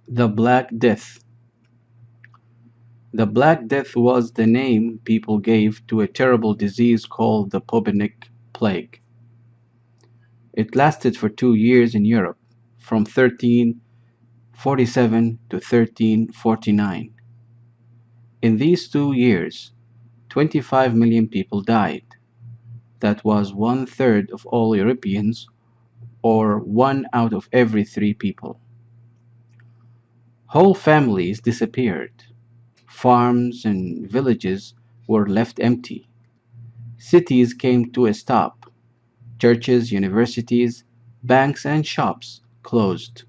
The Black Death. The Black Death was the name people gave to a terrible disease called the bubonic plague. It lasted for 2 years in Europe, from 1347 to 1349. In these 2 years, 25 million people died. That was one third of all Europeans, or one out of every three people. Whole families disappeared. Farms and villages were left empty. Cities came to a stop. Churches, universities, banks, and shops closed.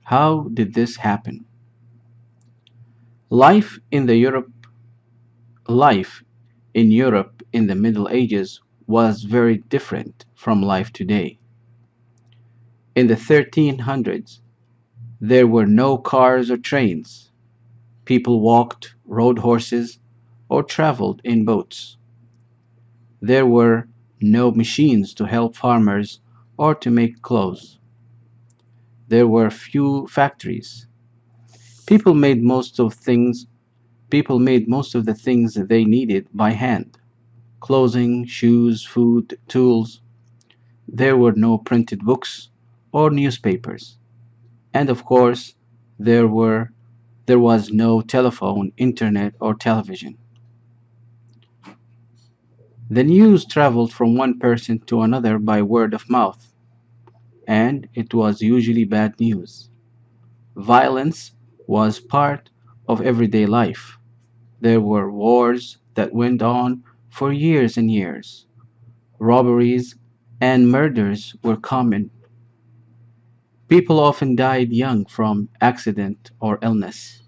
How did this happen? Life in the Europe Life in Europe in the Middle Ages was very different from life today. In the 1300s, there were no cars or trains. People walked, rode horses, or traveled in boats. There were no machines to help farmers or to make clothes. There were few factories. People made most of things People made most of the things that they needed by hand: clothing, shoes, food, tools. There were no printed books or newspapers. And of course, there were there was no telephone, internet, or television. The news traveled from one person to another by word of mouth, and it was usually bad news. Violence was part of everyday life. There were wars that went on for years and years. Robberies and murders were common. People often died young from accident or illness.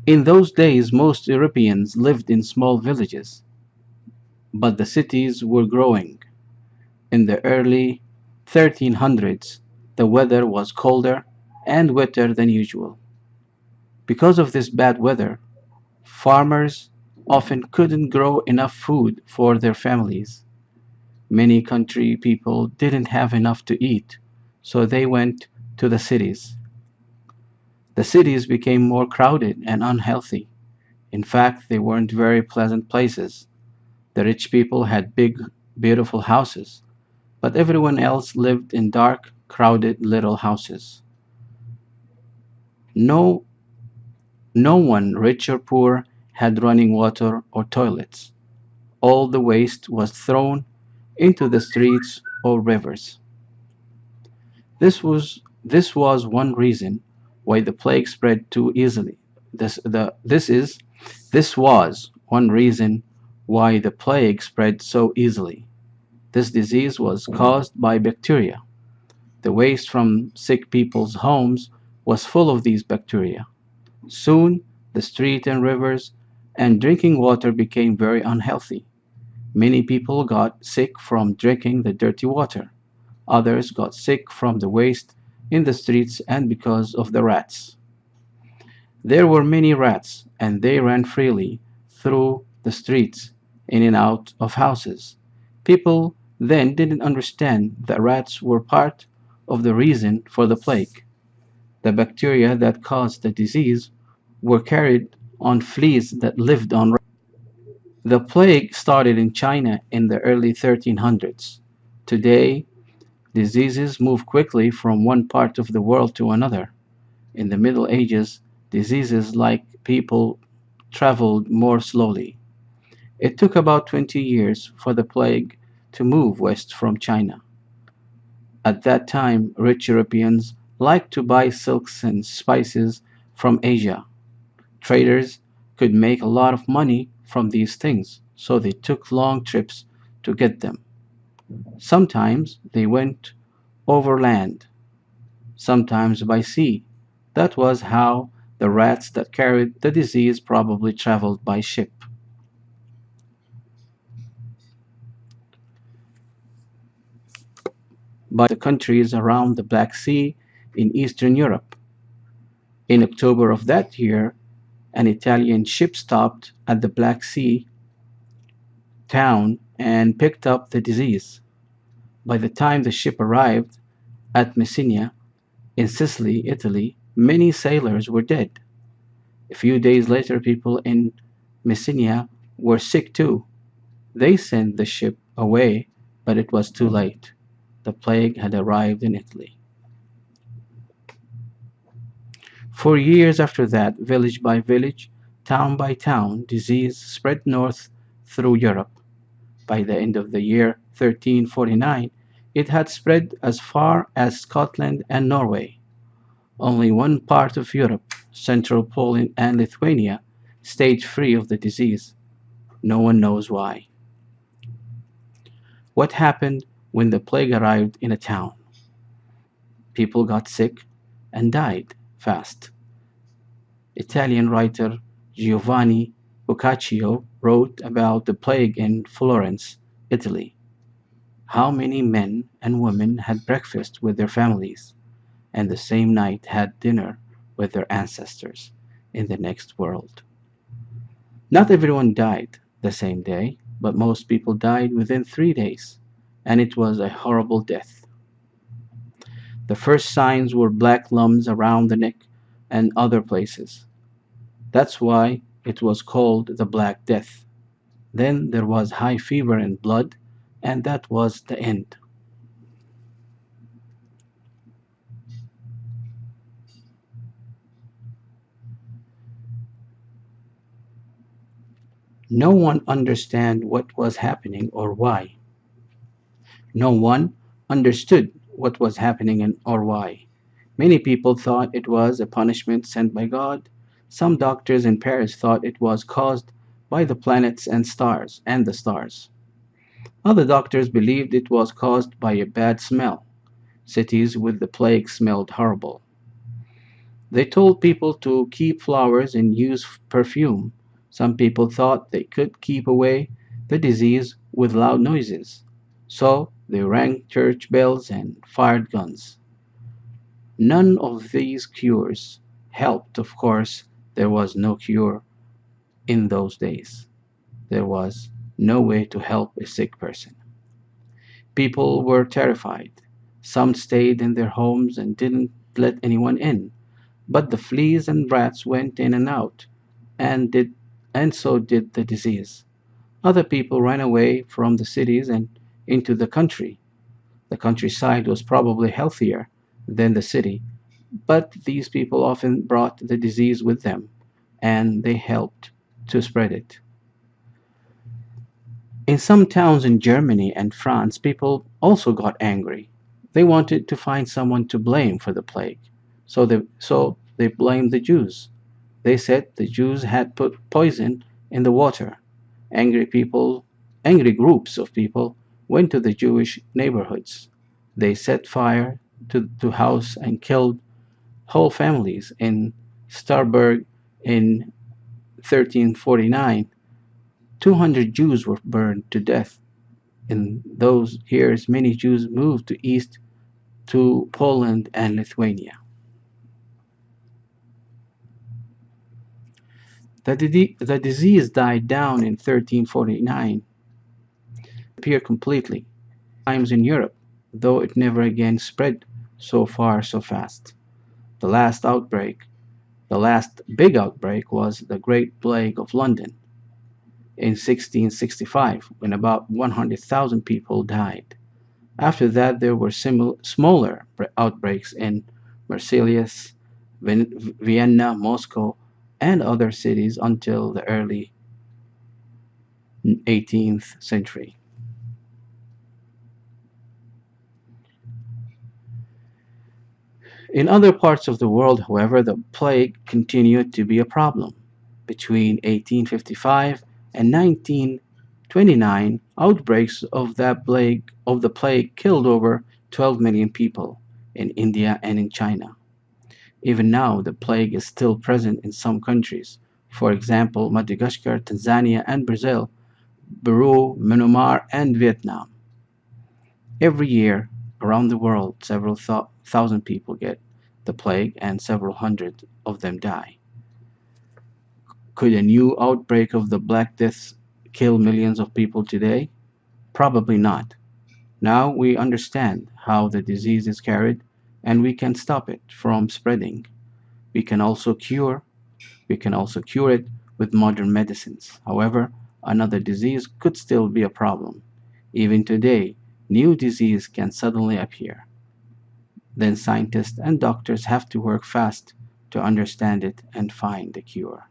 In those days, most Europeans lived in small villages, but the cities were growing. In the early 1300s, the weather was colder and wetter than usual. Because of this bad weather, farmers often couldn't grow enough food for their families. Many country people didn't have enough to eat, so they went to the cities. The cities became more crowded and unhealthy. In fact, they weren't very pleasant places. The rich people had big, beautiful houses, but everyone else lived in dark, crowded little houses. No, no one, rich or poor, had running water or toilets. All the waste was thrown into the streets or rivers. This was one reason why the plague spread too easily. This was one reason why the plague spread so easily. This disease was caused by bacteria. The waste from sick people's homes was full of these bacteria. Soon the street and rivers and drinking water became very unhealthy. Many people got sick from drinking the dirty water. Others got sick from the waste in the streets and because of the rats. There were many rats, and they ran freely through the streets, in and out of houses. People then didn't understand that rats were part of the reason for the plague. The bacteria that caused the disease were carried on fleas that lived on rats. The plague started in China in the early 1300s. Today, diseases move quickly from one part of the world to another. In the Middle Ages, diseases like people traveled more slowly. It took about 20 years for the plague to move west from China. At that time, rich Europeans liked to buy silks and spices from Asia. Traders could make a lot of money from these things, so they took long trips to get them. Sometimes they went overland, sometimes by sea. That was how the rats that carried the disease probably traveled by ship. By the countries around the Black Sea in Eastern Europe. In October of that year, an Italian ship stopped at the Black Sea town and picked up the disease. By the time the ship arrived, At Messina, in Sicily, Italy, many sailors were dead. A few days later, people in Messina were sick too. They sent the ship away, but it was too late. The plague had arrived in Italy. For years after that, village by village, town by town, disease spread north through Europe. By the end of the year 1349, it had spread as far as Scotland and Norway. Only one part of Europe, central Poland and Lithuania, stayed free of the disease. No one knows why. What happened when the plague arrived in a town? People got sick and died fast. Italian writer Giovanni Boccaccio wrote about the plague in Florence, Italy. How many men and women had breakfast with their families, and the same night had dinner with their ancestors in the next world? Not everyone died the same day, but most people died within 3 days, and it was a horrible death. The first signs were black lumps around the neck and other places. That's why it was called the Black Death. Then there was high fever and blood, and that was the end. No one understood what was happening or why. No one understood what was happening and or why. Many people thought it was a punishment sent by God. Some doctors in Paris thought it was caused by the planets and the stars. Other doctors believed it was caused by a bad smell. Cities with the plague smelled horrible. They told people to keep flowers and use perfume. Some people thought they could keep away the disease with loud noises. So they rang church bells and fired guns. None of these cures helped. Of course, there was no cure in those days. There was no way to help a sick person. People were terrified. Some stayed in their homes and didn't let anyone in. But the fleas and rats went in and out, and did and so did the disease. Other people ran away from the cities and into the country. The countryside was probably healthier than the city, but these people often brought the disease with them, and they helped to spread it. In some towns in Germany and France, people also got angry. They wanted to find someone to blame for the plague, so they blamed the Jews. They said the Jews had put poison in the water. Angry people, angry groups of people went to the Jewish neighborhoods. They set fire to house and killed whole families. In Starburg in 1349, 200 Jews were burned to death. In those years, many Jews moved to east to Poland and Lithuania. The disease died down in 1349, disappeared completely. Times in Europe, though it never again spread so far so fast. The last outbreak, the last big outbreak, was the Great Plague of London in 1665, when about 100,000 people died. After that, there were smaller outbreaks in Marseilles, Vienna, Moscow, and other cities until the early 18th century. In other parts of the world, however, the plague continued to be a problem. Between 1855 and 1929, outbreaks of the plague killed over 12 million people in India and in China. Even now, the plague is still present in some countries. For example, Madagascar, Tanzania, and Brazil, Peru, Myanmar, and Vietnam. Every year, around the world, several thousand people get the plague and several hundred of them die. Could a new outbreak of the Black Death kill millions of people today? Probably not. Now we understand how the disease is carried and we can stop it from spreading. We can also cure we can also cure it with modern medicines. However, another disease could still be a problem. Even today, new disease can suddenly appear. Then scientists and doctors have to work fast to understand it and find a cure.